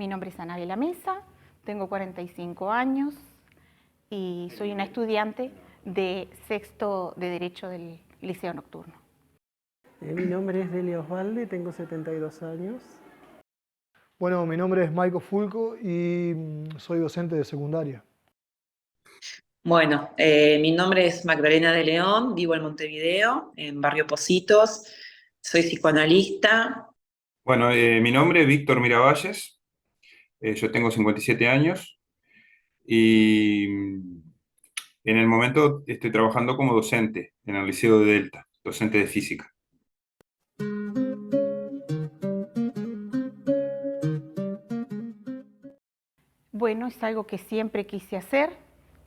Mi nombre es Anabela Mesa, tengo 45 años y soy una estudiante de sexto de Derecho del Liceo Nocturno. Mi nombre es Delia Osvalde, tengo 72 años. Bueno, mi nombre es Maico Fulco y soy docente de secundaria. Bueno, mi nombre es Magdalena de León, vivo en Montevideo, en Barrio Pocitos, soy psicoanalista. Bueno, mi nombre es Víctor Miravalles, yo tengo 57 años y en el momento estoy trabajando como docente en el Liceo de Delta, docente de física. Bueno, es algo que siempre quise hacer,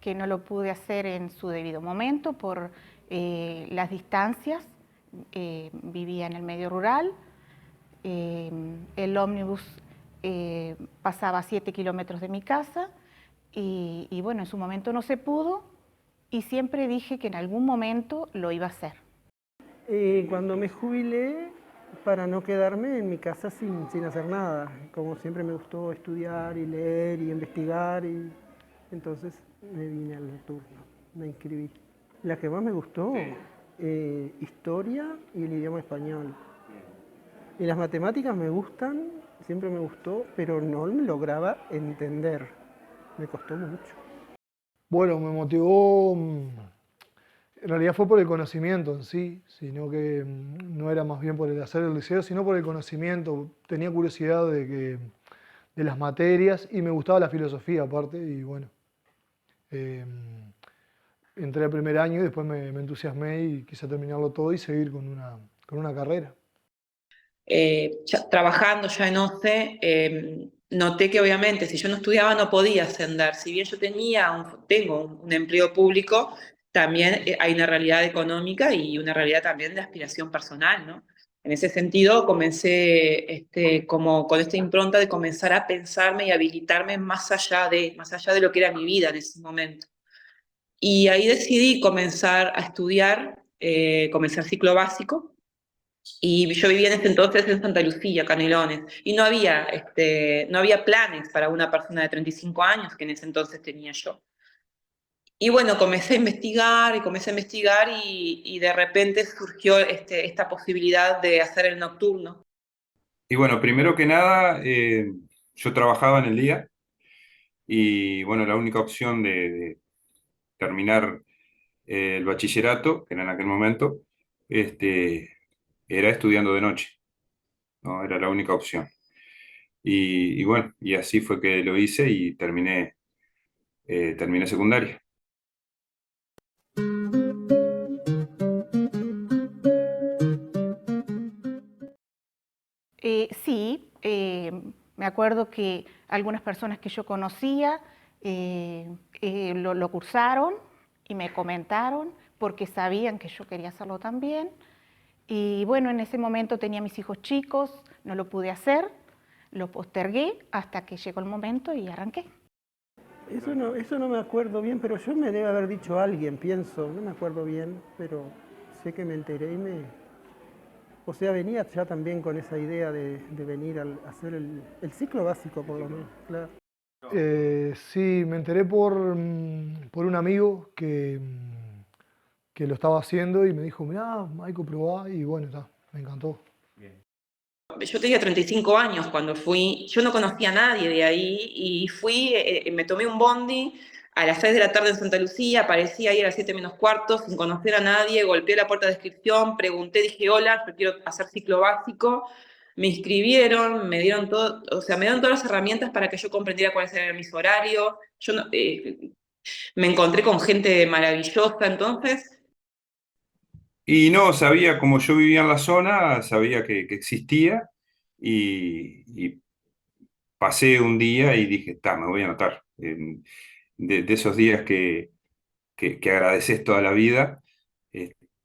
que no lo pude hacer en su debido momento por las distancias. Vivía en el medio rural, el ómnibus pasaba a 7 kilómetros de mi casa y bueno, en su momento no se pudo y siempre dije que en algún momento lo iba a hacer. Cuando me jubilé, para no quedarme en mi casa sin hacer nada, como siempre me gustó estudiar y leer y investigar, y entonces me vine al nocturno, me inscribí. La que más me gustó, historia y el idioma español. Y las matemáticas me gustan, siempre me gustó, pero no me lograba entender, me costó mucho. Bueno, me motivó, en realidad fue por el conocimiento en sí, sino que no era más bien por el hacer el liceo, sino por el conocimiento. Tenía curiosidad de las materias y me gustaba la filosofía aparte y bueno, entré al primer año y después me entusiasmé y quise terminarlo todo y seguir con una carrera. Trabajando ya en OCE, noté que obviamente si yo no estudiaba no podía ascender. Si bien yo tengo un empleo público, también hay una realidad económica y una realidad también de aspiración personal, ¿no? En ese sentido comencé como con esta impronta de comenzar a pensarme y habilitarme más allá de lo que era mi vida en ese momento. Y ahí decidí comenzar a estudiar, comenzar ciclo básico. Y yo vivía en ese entonces en Santa Lucía, Canelones, y no había planes para una persona de 35 años, que en ese entonces tenía yo. Y bueno, comencé a investigar y de repente surgió esta posibilidad de hacer el nocturno. Y bueno, primero que nada, yo trabajaba en el día y bueno, la única opción de terminar el bachillerato, que era en aquel momento, era estudiando de noche, ¿no? Era la única opción. Y bueno, y así fue que lo hice y terminé secundaria. Sí, me acuerdo que algunas personas que yo conocía lo cursaron y me comentaron porque sabían que yo quería hacerlo también. Y bueno, en ese momento tenía mis hijos chicos, no lo pude hacer, lo postergué hasta que llegó el momento y arranqué. Eso no me acuerdo bien, pero yo me debe haber dicho alguien, pienso, no me acuerdo bien, pero sé que me enteré O sea, venía ya también con esa idea de venir a hacer el ciclo básico, por lo menos, claro. Sí, me enteré por un amigo que lo estaba haciendo y me dijo, mirá, Maico, probá, y bueno, está, me encantó. Yo tenía 35 años cuando fui, yo no conocía a nadie de ahí y fui, me tomé un bondi a las 6 de la tarde en Santa Lucía, aparecí ahí a las 7 menos cuarto, sin conocer a nadie, golpeé la puerta de inscripción, pregunté, dije, hola, yo quiero hacer ciclo básico, me inscribieron, me dieron todo, o sea, me dieron todas las herramientas para que yo comprendiera cuáles eran mis horarios, me encontré con gente maravillosa, entonces. Y no, sabía, como yo vivía en la zona, sabía que existía y pasé un día y dije, está, me voy a anotar. De esos días que agradeces toda la vida.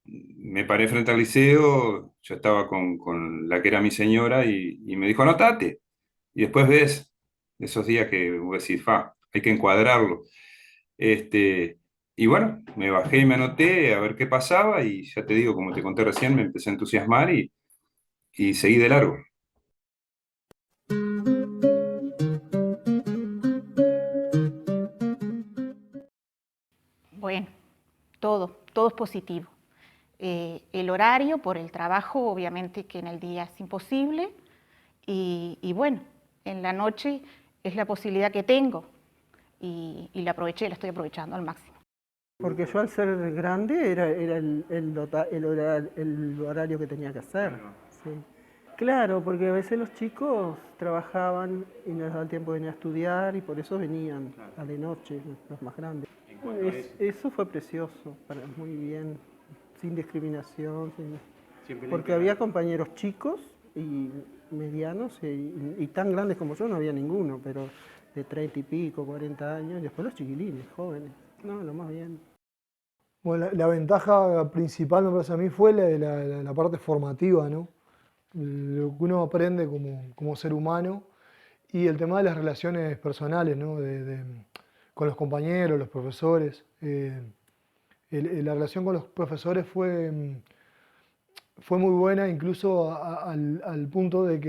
Me paré frente al liceo, yo estaba con la que era mi señora y me dijo, anotate. Y después ves esos días que vos decís, fa, hay que encuadrarlo. Y bueno, me bajé y me anoté a ver qué pasaba y ya te digo, como te conté recién, me empecé a entusiasmar y seguí de largo. todo es positivo. El horario, por el trabajo, obviamente que en el día es imposible, y bueno, en la noche es la posibilidad que tengo, y la aproveché, la estoy aprovechando al máximo. Porque yo al ser grande era el horario que tenía que hacer. Sí. Claro, porque a veces los chicos trabajaban y no les daba el tiempo de venir a estudiar y por eso venían a de noche, los más grandes. Eso fue precioso, muy bien, sin discriminación, porque había compañeros chicos y medianos y tan grandes como yo no había ninguno, pero de 30 y pico, 40 años, y después los chiquilines, jóvenes. No, lo más bien. Bueno, la ventaja principal, me parece a mí, fue la parte formativa, ¿no? Lo que uno aprende como ser humano y el tema de las relaciones personales, ¿no? Con los compañeros, los profesores. La relación con los profesores fue muy buena, incluso al punto de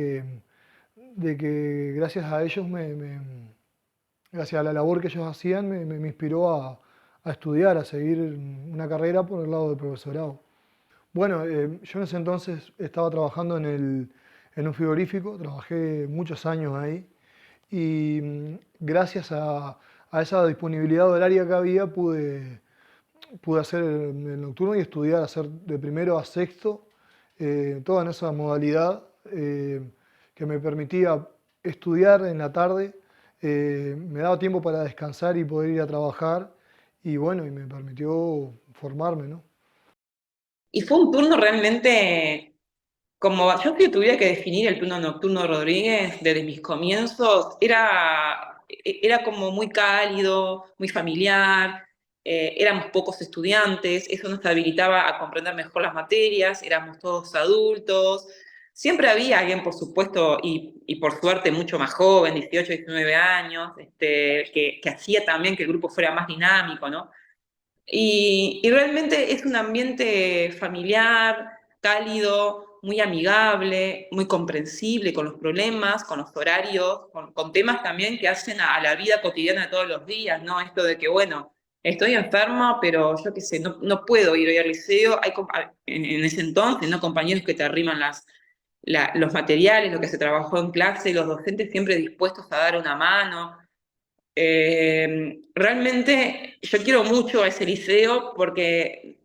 que gracias a ellos, gracias a la labor que ellos hacían, me inspiró a estudiar, a seguir una carrera por el lado del profesorado. Bueno, yo en ese entonces estaba trabajando en un frigorífico, trabajé muchos años ahí y gracias a esa disponibilidad horaria que había pude hacer el nocturno y estudiar, hacer de primero a sexto, toda en esa modalidad que me permitía estudiar en la tarde, me daba tiempo para descansar y poder ir a trabajar y bueno, y me permitió formarme, ¿no? Y fue un turno realmente, como yo si tuviera que definir el turno nocturno de Rodríguez desde mis comienzos, era como muy cálido, muy familiar, éramos pocos estudiantes, eso nos habilitaba a comprender mejor las materias, éramos todos adultos, siempre había alguien, por supuesto, y por suerte mucho más joven, 18, 19 años, que hacía también que el grupo fuera más dinámico, ¿no? Y realmente es un ambiente familiar, cálido, muy amigable, muy comprensible con los problemas, con los horarios, con temas también que hacen a la vida cotidiana de todos los días, ¿no? Esto de que, bueno, estoy enferma, pero yo qué sé, no puedo ir hoy al liceo. En ese entonces, ¿no? Compañeros que te arriman los materiales, lo que se trabajó en clase, los docentes siempre dispuestos a dar una mano. Realmente yo quiero mucho a ese liceo porque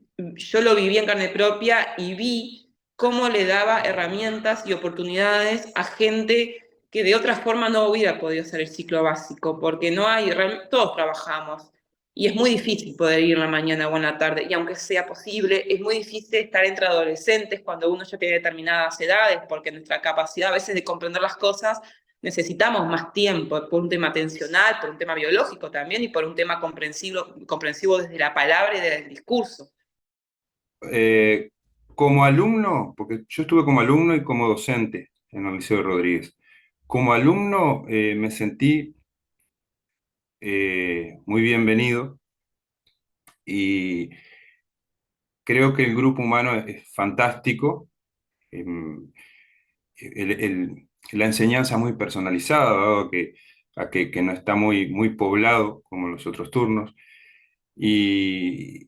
yo lo viví en carne propia y vi cómo le daba herramientas y oportunidades a gente que de otra forma no hubiera podido hacer el ciclo básico, porque no hay, todos trabajamos y es muy difícil poder ir en la mañana o en la tarde, y aunque sea posible, es muy difícil estar entre adolescentes cuando uno ya tiene determinadas edades, porque nuestra capacidad a veces de comprender las cosas necesitamos más tiempo por un tema atencional, por un tema biológico también y por un tema comprensivo desde la palabra y desde el discurso. Eh, Como alumno, porque yo estuve como alumno y como docente en el Liceo de Rodríguez. Como alumno me sentí muy bienvenido y creo que el grupo humano es fantástico. Em, la enseñanza muy personalizada, dado que no está muy poblado como los otros turnos. Y,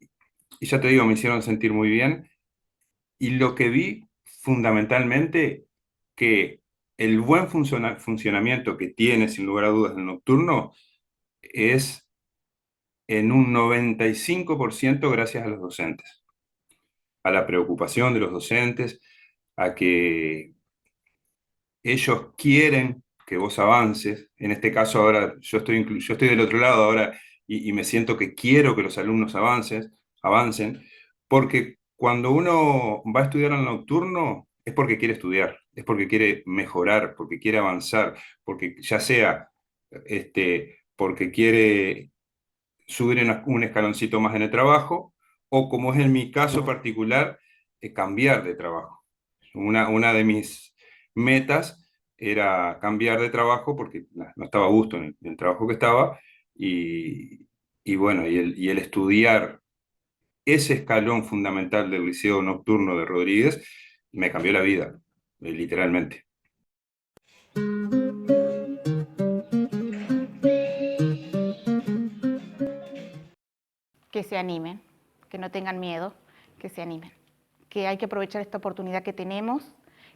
y ya te digo, me hicieron sentir muy bien. Y lo que vi fundamentalmente, que el buen funcionamiento que tiene, sin lugar a dudas, el nocturno, es en un 95% gracias a los docentes, a la preocupación de los docentes, a que ellos quieren que vos avances. En este caso ahora yo estoy del otro lado ahora y me siento que quiero que los alumnos avancen, porque cuando uno va a estudiar al nocturno es porque quiere estudiar, es porque quiere mejorar, porque quiere avanzar, porque ya sea porque quiere subir un escaloncito más en el trabajo, o como es en mi caso particular, cambiar de trabajo. Una de mis metas era cambiar de trabajo porque no estaba a gusto en el trabajo que estaba y, y bueno, y el estudiar ese escalón fundamental del Liceo Nocturno de Rodríguez me cambió la vida, literalmente. Que se animen, que no tengan miedo, que se animen, que hay que aprovechar esta oportunidad que tenemos,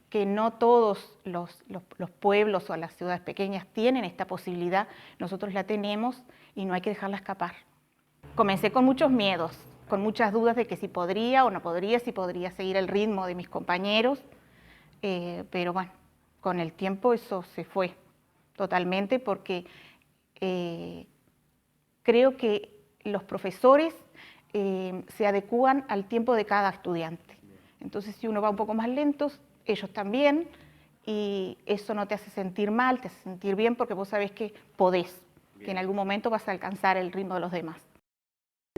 que no todos los pueblos o las ciudades pequeñas tienen esta posibilidad, nosotros la tenemos y no hay que dejarla escapar. Comencé con muchos miedos, con muchas dudas de que si podría o no podría, si podría seguir el ritmo de mis compañeros, pero bueno, con el tiempo eso se fue totalmente porque creo que los profesores se adecúan al tiempo de cada estudiante. Entonces, si uno va un poco más lento, ellos también, y eso no te hace sentir mal, te hace sentir bien porque vos sabés que podés, que en algún momento vas a alcanzar el ritmo de los demás.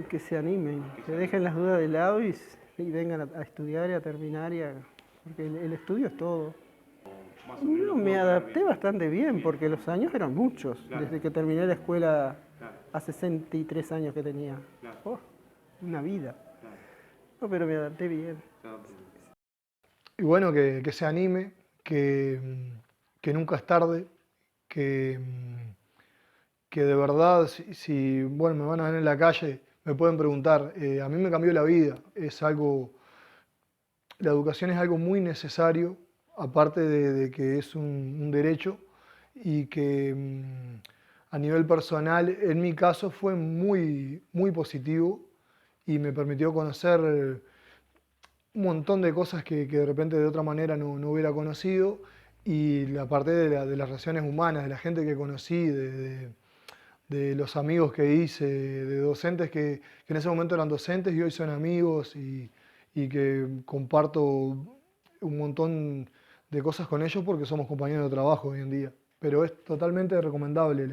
Que se animen, que dejen las dudas de lado y vengan a estudiar y a terminar, porque el estudio es todo. No, me adapté bastante bien porque los años eran muchos, desde que terminé la escuela hace 63 años que tenía. Oh, una vida. No, pero me adapté bien. Y bueno, que se anime, que nunca es tarde, que de verdad, bueno, me van a ver en la calle, me pueden preguntar, a mí me cambió la vida, la educación es algo muy necesario, aparte de que es un derecho, y que a nivel personal, en mi caso, fue muy, muy positivo y me permitió conocer un montón de cosas que de repente de otra manera no hubiera conocido, y la parte de las relaciones humanas, de la gente que conocí, de los amigos que hice, de docentes que en ese momento eran docentes y hoy son amigos, y que comparto un montón de cosas con ellos porque somos compañeros de trabajo hoy en día. Pero es totalmente recomendable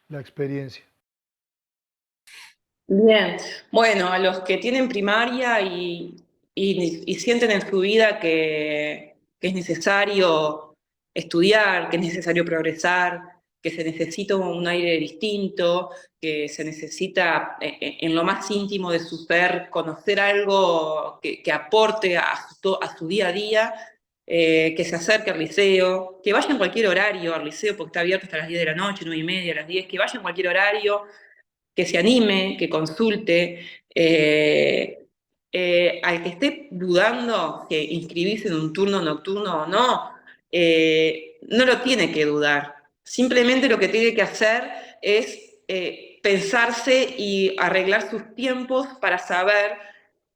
la experiencia. Bien, bueno, a los que tienen primaria y sienten en su vida que es necesario estudiar, que es necesario progresar, que se necesita un aire distinto, que se necesita en lo más íntimo de su ser conocer algo que aporte a su día a día, que se acerque al liceo, que vaya en cualquier horario al liceo porque está abierto hasta las 10 de la noche, 9:30, a las 10, que vaya en cualquier horario, que se anime, que consulte. Al que esté dudando que inscribirse en un turno nocturno o no, no lo tiene que dudar. Simplemente lo que tiene que hacer es pensarse y arreglar sus tiempos para saber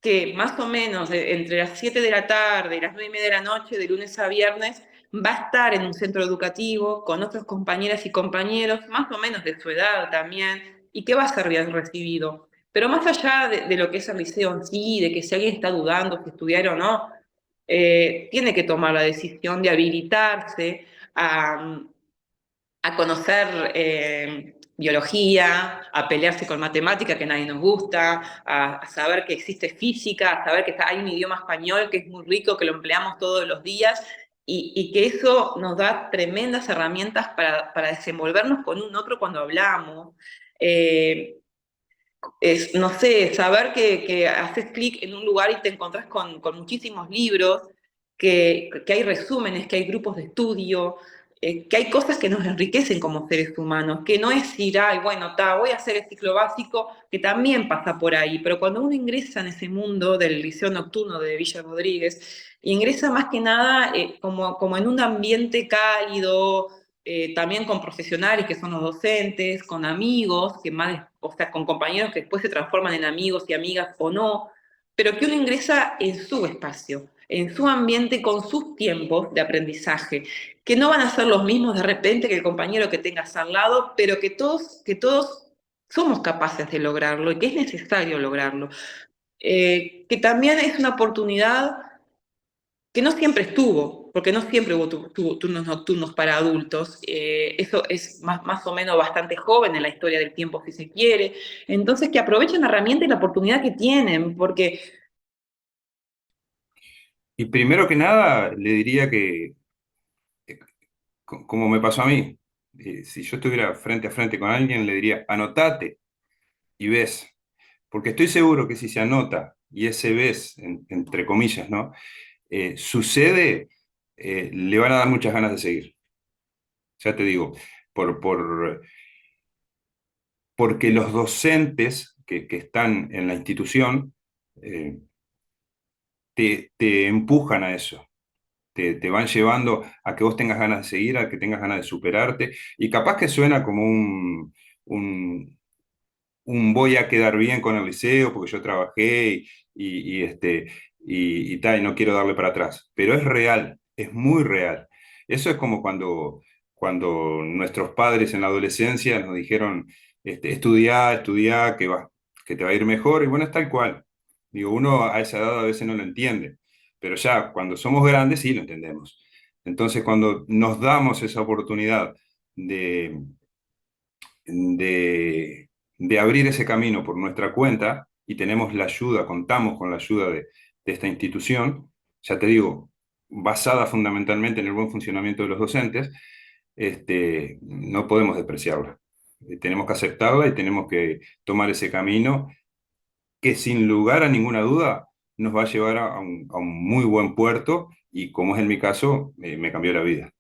que más o menos entre las 7 de la tarde y las 9:30 de la noche, de lunes a viernes, va a estar en un centro educativo con otros compañeras y compañeros, más o menos de su edad también, y que va a ser bien recibido. Pero más allá de lo que es el liceo en sí, de que si alguien está dudando si estudiar o no, tiene que tomar la decisión de habilitarse a conocer biología, a pelearse con matemática que nadie nos gusta, a saber que existe física, a saber que hay un idioma español que es muy rico, que lo empleamos todos los días, y que eso nos da tremendas herramientas para desenvolvernos con un otro cuando hablamos. No sé, saber que haces clic en un lugar y te encontrás con muchísimos libros, que hay resúmenes, que hay grupos de estudio, que hay cosas que nos enriquecen como seres humanos, que no es ir, ay, bueno, voy a hacer el ciclo básico, que también pasa por ahí, pero cuando uno ingresa en ese mundo del liceo nocturno de Villa Rodríguez, ingresa más que nada como en un ambiente cálido, también con profesionales que son los docentes, con amigos, o sea, con compañeros que después se transforman en amigos y amigas o no, pero que uno ingresa en su espacio, en su ambiente, con sus tiempos de aprendizaje, que no van a ser los mismos de repente que el compañero que tengas al lado, pero que todos somos capaces de lograrlo y que es necesario lograrlo. Que también es una oportunidad que no siempre estuvo, porque no siempre hubo turnos nocturnos para adultos. Eso es más o menos bastante joven en la historia del tiempo, si se quiere. Entonces, que aprovechen la herramienta y la oportunidad que tienen, porque... Y primero que nada, le diría que, como me pasó a mí, si yo estuviera frente a frente con alguien, le diría, anotate y ves. Porque estoy seguro que si se anota y ese ves, entre comillas, ¿no? Sucede, le van a dar muchas ganas de seguir. Ya te digo, por, por, porque los docentes que están en la institución eh, te empujan a eso. Te van llevando a que vos tengas ganas de seguir, a que tengas ganas de superarte, y capaz que suena como un, un voy a quedar bien con el liceo porque yo trabajé y tal, y no quiero darle para atrás. Pero es real, es muy real. Eso es como cuando nuestros padres en la adolescencia nos dijeron, estudiá, estudiá, que te va a ir mejor, y bueno, es tal cual. Digo, uno a esa edad a veces no lo entiende, pero ya cuando somos grandes sí lo entendemos. Entonces, cuando nos damos esa oportunidad de de, de abrir ese camino por nuestra cuenta y tenemos la ayuda, contamos con la ayuda de esta institución, ya te digo, basada fundamentalmente en el buen funcionamiento de los docentes, no podemos despreciarla. Tenemos que aceptarla y tenemos que tomar ese camino que sin lugar a ninguna duda nos va a llevar a un muy buen puerto y como es en mi caso, me cambió la vida.